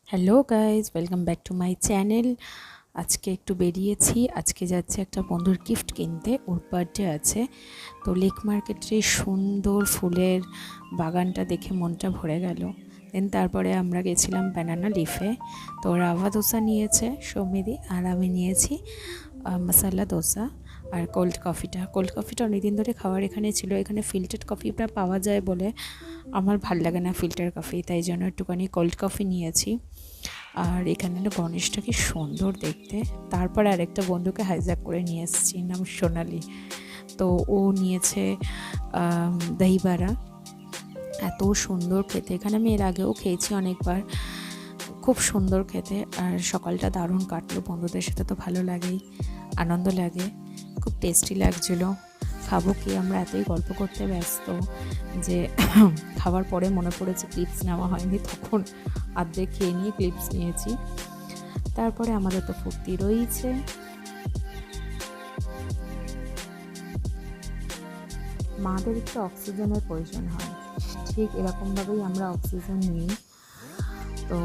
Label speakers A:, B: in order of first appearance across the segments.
A: Hello guys, welcome back to my channel. আজকে একটু বেরিয়েছি। আজকে যাচ্ছে একটা বন্ধুর গিফট কিনতে, ওর বার্থডে আছে। তো লেক মার্কেটের সুন্দর ফুলের বাগানটা দেখে মনটা ভরে গেল। দেন তারপরে আমরা গেছিলাম ব্যানানা লিফে। তো রাভা দোসা নিয়েছে সৌমিদি, আর আমি নিয়েছি মশালা দোসা আর কোল্ড কফিটা অনেকদিন ধরে খাওয়ার এখানে ছিল। এখানে ফিল্টার কফিটা পাওয়া যায় বলে আমার ভাল লাগে না ফিল্টার কফি, তাই জন্য একটুখানি কোল্ড কফি নিয়েছি। আর এখানে গণেশটা কি সুন্দর দেখতে। তারপর আরেকটা বন্ধুকে হাইজ্যাক করে নিয়ে এসেছি, নাম সোনালি। তো ও নিয়েছে দহি বাড়া, এত সুন্দর খেতে। এখানে আমি এর আগেও খেয়েছি অনেকবার, খুব সুন্দর খেতে। আর সকালটা দারুণ কাটলো বন্ধুদের সাথে, তো ভালো লাগেই, আনন্দ লাগে, খুব টেস্টি লাগছিলো। খাবো কি, আমরা এতই গল্প করতে ব্যস্ত যে খাওয়ার পরে মনে পড়েছে ক্লিপস নেওয়া হয়নি, তখন আর্ধেক খেয়ে নিয়ে ক্লিপস নিয়েছি। তারপরে আমাদের তো ফুর্তি রয়েছে। মাদের একটু অক্সিজেনের প্রয়োজন হয়, ঠিক এরকমভাবেই আমরা অক্সিজেন নিই। তো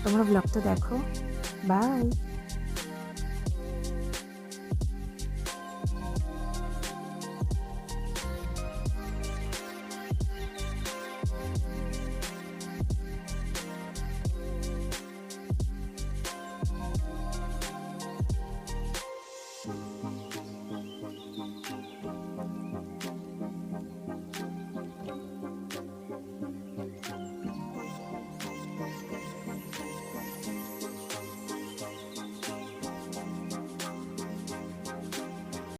A: তোমরা ব্লগটা দেখো, বাই।